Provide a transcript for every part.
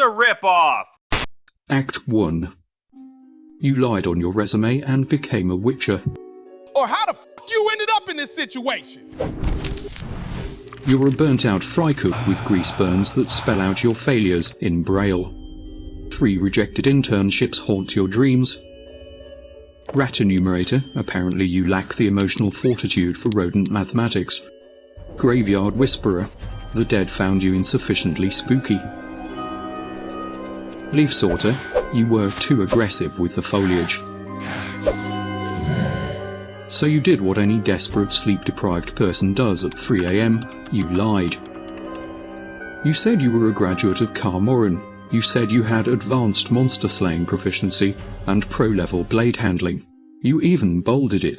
a ripoff! Act 1. You lied on your resume and became a Witcher. Or how the f*** you ended up in this situation? You're a burnt-out fry cook with grease burns that spell out your failures in Braille. 3 rejected internships haunt your dreams. Rat enumerator, apparently you lack the emotional fortitude for rodent mathematics. Graveyard whisperer, the dead found you insufficiently spooky. Leaf sorter, you were too aggressive with the foliage. So you did what any desperate sleep-deprived person does at 3 AM, you lied. You said you were a graduate of Kaer Morhen. You said you had advanced monster-slaying proficiency and pro-level blade handling. You even bolded it.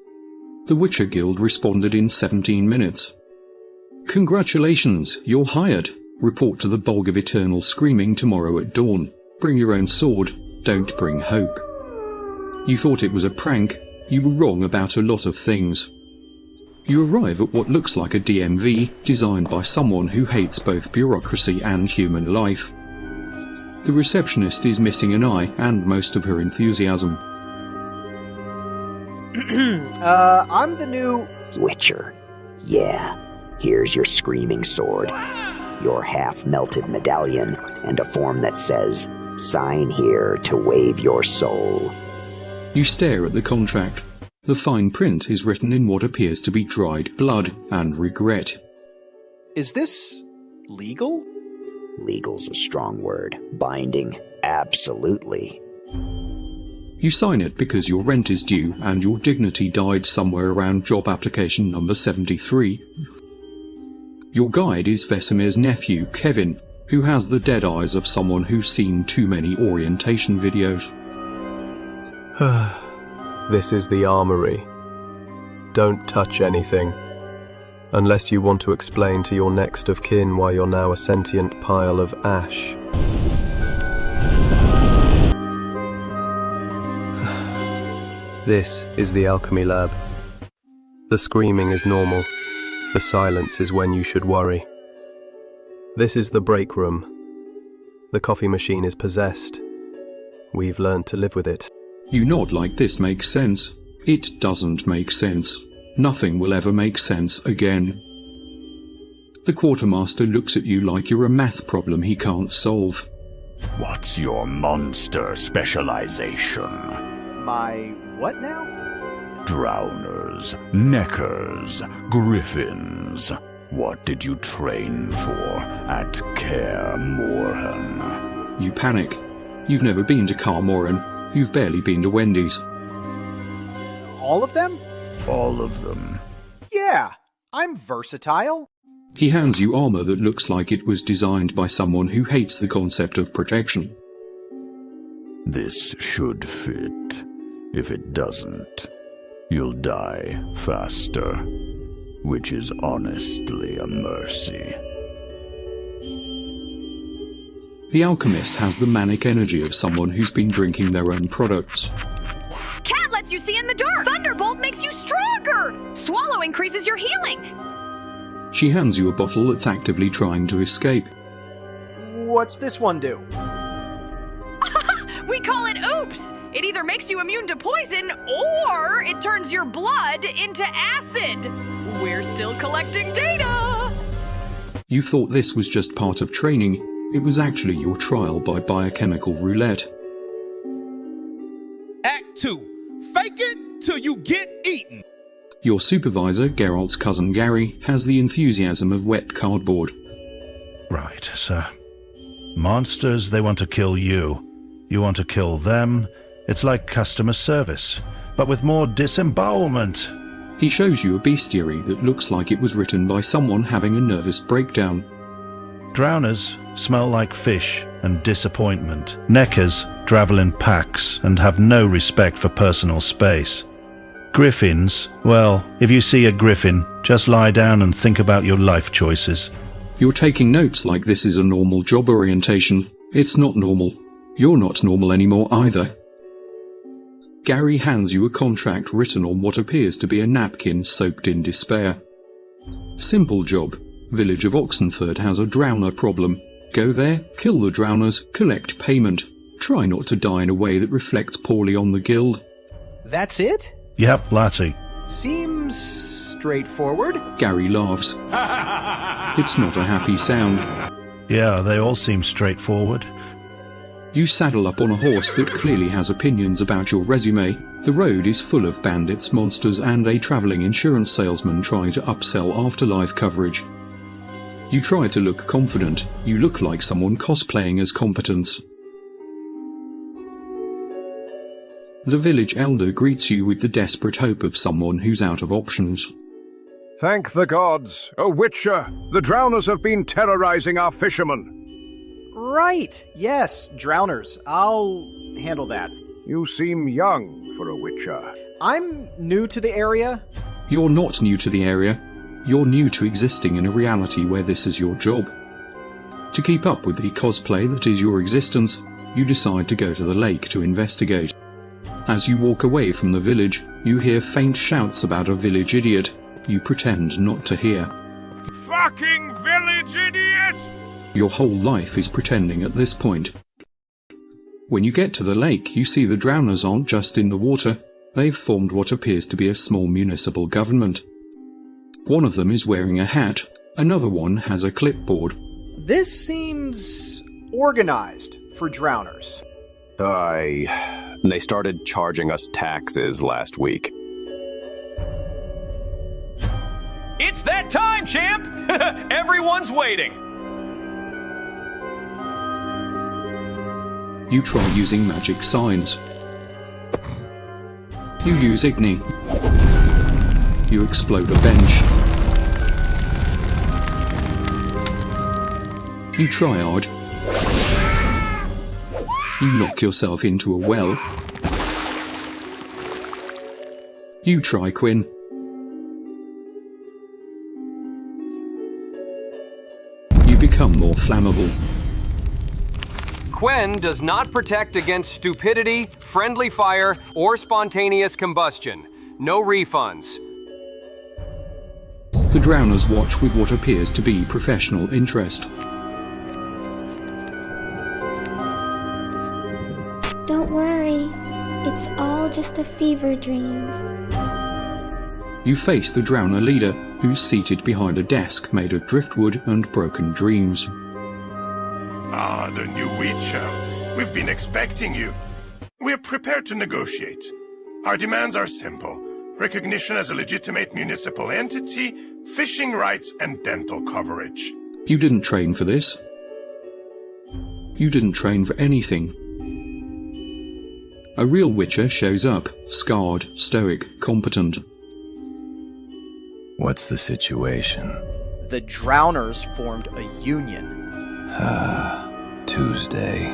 The Witcher Guild responded in 17 minutes. Congratulations, you're hired. Report to the Bog of Eternal Screaming tomorrow at dawn. Bring your own sword, don't bring hope. You thought it was a prank. You were wrong about a lot of things. You arrive at what looks like a DMV designed by someone who hates both bureaucracy and human life. The receptionist is missing an eye and most of her enthusiasm. I'm the new... Witcher. Yeah, here's your screaming sword, your half-melted medallion, and a form that says, "Sign here to waive your soul." You stare at the contract. The fine print is written in what appears to be dried blood and regret. Is this legal? Legal's a strong word. Binding, absolutely. You sign it because your rent is due and your dignity died somewhere around job application number 73. Your guide is Vesemir's nephew, Kevin, who has the dead eyes of someone who's seen too many orientation videos. This is the armory. Don't touch anything. Unless you want to explain to your next of kin why you're now a sentient pile of ash. This is the Alchemy lab. The screaming is normal. The silence is when you should worry. This is the break room. The coffee machine is possessed. We've learned to live with it. You nod like this makes sense. It doesn't make sense. Nothing will ever make sense again. The Quartermaster looks at you like you're a math problem he can't solve. What's your monster specialization? My what now? Drowners, neckers, griffins. What did you train for at Kaer Morhen? You panic. You've never been to Kaer Morhen. You've barely been to Wendy's. All of them? All of them. Yeah, I'm versatile. He hands you armor that looks like it was designed by someone who hates the concept of protection. This should fit. If it doesn't, you'll die faster, which is honestly a mercy. The alchemist has the manic energy of someone who's been drinking their own products. Cat lets you see in the dark. Thunderbolt makes you stronger. Swallow increases your healing. She hands you a bottle that's actively trying to escape. What's this one do? We call it Oops. It either makes you immune to poison or it turns your blood into acid. We're still collecting data. You thought this was just part of training. It was actually your trial by biochemical roulette. Act 2. Fake it till you get eaten. Your supervisor, Geralt's cousin Gary, has the enthusiasm of wet cardboard. Right, sir. Monsters, they want to kill you. You want to kill them. It's like customer service, but with more disembowelment. He shows you a bestiary that looks like it was written by someone having a nervous breakdown. Drowners smell like fish and disappointment. Neckers travel in packs and have no respect for personal space. Griffins, well, if you see a griffin, just lie down and think about your life choices. You're taking notes like this is a normal job orientation. It's not normal. You're not normal anymore either. Gary hands you a contract written on what appears to be a napkin soaked in despair. Simple job. Village of Oxenfurt has a drowner problem. Go there, kill the drowners, collect payment. Try not to die in a way that reflects poorly on the guild. That's it? Yep, Latty. Seems straightforward. Gary laughs. It's not a happy sound. Yeah, they all seem straightforward. You saddle up on a horse that clearly has opinions about your resume. The road is full of bandits, monsters, and a travelling insurance salesman trying to upsell afterlife coverage. You try to look confident. You look like someone cosplaying as competence. The village elder greets you with the desperate hope of someone who's out of options. Thank the gods, O Witcher! The drowners have been terrorizing our fishermen. Right. Yes, drowners. I'll handle that. You seem young for a Witcher. I'm new to the area. You're not new to the area. You're new to existing in a reality where this is your job. To keep up with the cosplay that is your existence, you decide to go to the lake to investigate. As you walk away from the village, you hear faint shouts about a village idiot. You pretend not to hear. Fucking village idiot! Your whole life is pretending at this point. When you get to the lake, you see the drowners aren't just in the water. They've formed what appears to be a small municipal government. One of them is wearing a hat, another one has a clipboard. This seems organized for drowners. They started charging us taxes last week. It's that time, champ! Everyone's waiting! You try using magic signs. You use Igni. You explode a bench. You triad. You knock yourself into a well. You try Quinn. You become more flammable. Quen does not protect against stupidity, friendly fire, or spontaneous combustion. No refunds. The drowners watch with what appears to be professional interest. Don't worry, it's all just a fever dream. You face the drowner leader, who's seated behind a desk made of driftwood and broken dreams. Ah, the new Witcher. We've been expecting you. We're prepared to negotiate. Our demands are simple. Recognition as a legitimate municipal entity, fishing rights, and dental coverage. You didn't train for this. You didn't train for anything. A real Witcher shows up, scarred, stoic, competent. What's the situation? The drowners formed a union. Tuesday.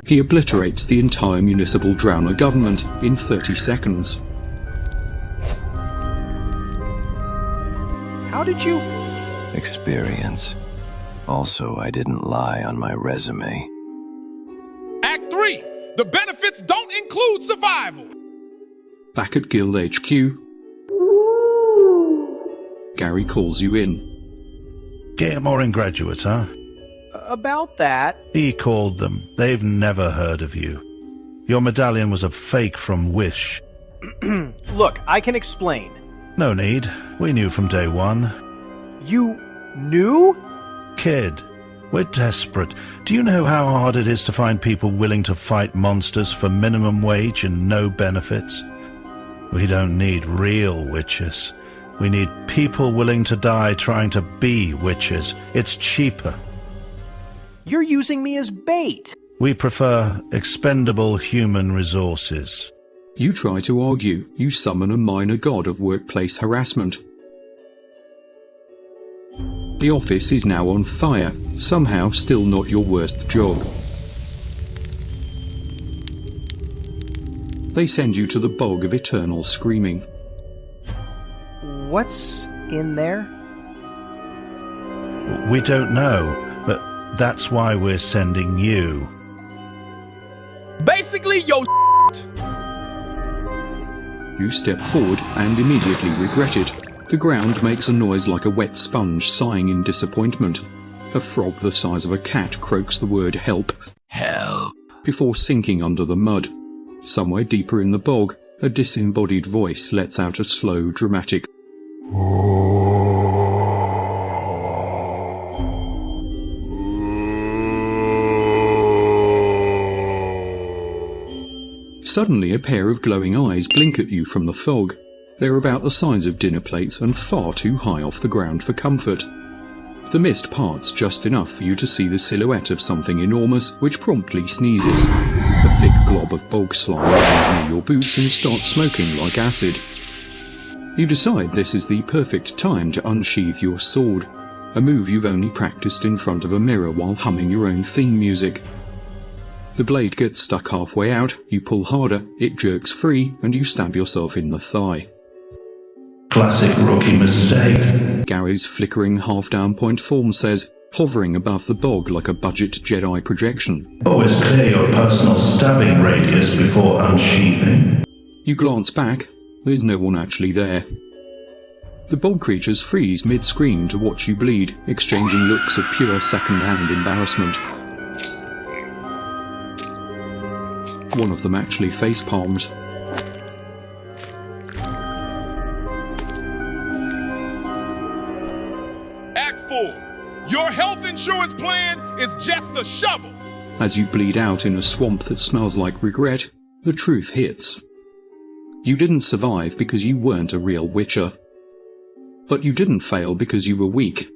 He obliterates the entire municipal drowner government in 30 seconds. How did you... Experience. Also, I didn't lie on my resume. Act 3. The benefits don't include survival. Back at Guild HQ, Gary calls you in. Kaer Morhen graduate, huh? About that... He called them. They've never heard of you. Your medallion was a fake from Wish. Look, I can explain. No need. We knew from day one. You knew? Kid, we're desperate. Do you know how hard it is to find people willing to fight monsters for minimum wage and no benefits? We don't need real witches. We need people willing to die trying to be witches. It's cheaper. You're using me as bait. We prefer expendable human resources. You try to argue. You summon a minor god of workplace harassment. The office is now on fire, somehow still not your worst job. They send you to the bog of eternal screaming. What's in there? We don't know, but that's why we're sending you. You step forward and immediately regret it. The ground makes a noise like a wet sponge sighing in disappointment. A frog the size of a cat croaks the word help. Help. Before sinking under the mud. Somewhere deeper in the bog, a disembodied voice lets out a slow, dramatic Suddenly a pair of glowing eyes blink at you from the fog. They're about the size of dinner plates and far too high off the ground for comfort. The mist parts just enough for you to see the silhouette of something enormous, which promptly sneezes. A thick glob of bog slime lands near your boots and starts smoking like acid. You decide this is the perfect time to unsheath your sword, a move you've only practiced in front of a mirror while humming your own theme music. The blade gets stuck halfway out, you pull harder, it jerks free, and you stab yourself in the thigh. Classic rookie mistake. Gary's flickering half-down point form says, hovering above the bog like a budget Jedi projection. Always clear your personal stabbing radius before unsheathing. You glance back, there's no one actually there. The bog creatures freeze mid-scream to watch you bleed, exchanging looks of pure second-hand embarrassment. One of them actually face-palms. Act 4. Your health insurance plan is just a shovel. As you bleed out in a swamp that smells like regret, the truth hits. You didn't survive because you weren't a real Witcher. But you didn't fail because you were weak.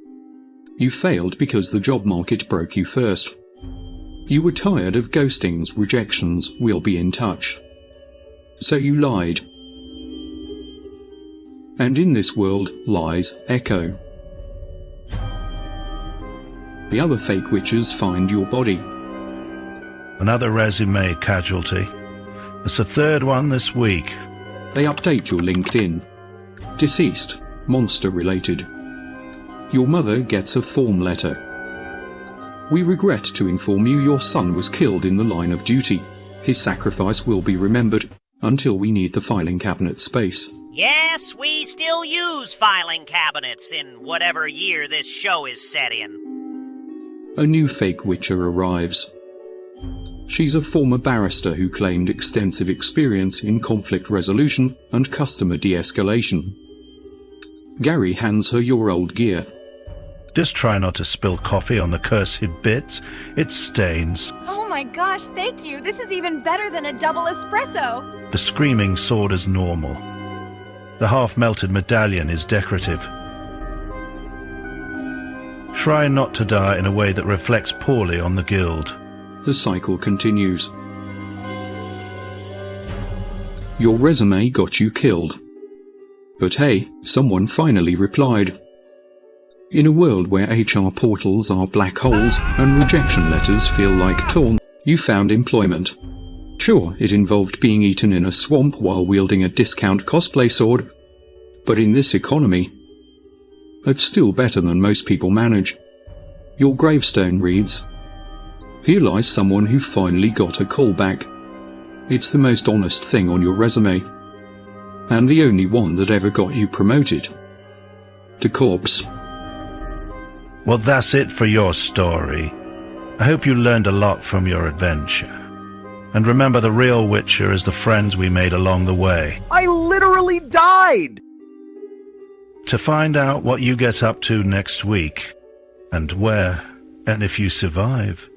You failed because the job market broke you first. You were tired of ghostings, rejections, we'll be in touch. So you lied. And in this world, lies echo. The other fake Witchers find your body. Another résumé casualty. It's the third one this week. They update your LinkedIn. Deceased, monster-related. Your mother gets a form letter. We regret to inform you your son was killed in the line of duty. His sacrifice will be remembered until we need the filing cabinet space. Yes, we still use filing cabinets in whatever year this show is set in. A new fake Witcher arrives. She's a former barrister who claimed extensive experience in conflict resolution and customer de-escalation. Gary hands her your old gear. Just try not to spill coffee on the cursed bits. It stains. Oh my gosh, thank you. This is even better than a double espresso. The screaming sword is normal. The half-melted medallion is decorative. Try not to die in a way that reflects poorly on the guild. The cycle continues. Your resume got you killed. But hey, someone finally replied. In a world where HR portals are black holes and rejection letters feel like torn, you found employment. Sure, it involved being eaten in a swamp while wielding a discount cosplay sword, but in this economy, it's still better than most people manage. Your gravestone reads, "Here lies someone who finally got a callback." It's the most honest thing on your resume, and the only one that ever got you promoted to corpse. Well, that's it for your story. I hope you learned a lot from your adventure. And remember, the real Witcher is the friends we made along the way. I literally died! To find out what you get up to next week, and where, and if you survive,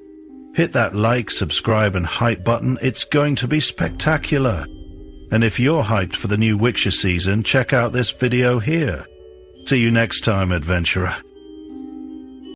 hit that like, subscribe, and hype button. It's going to be spectacular. And if you're hyped for the new Witcher season, check out this video here. See you next time, adventurer.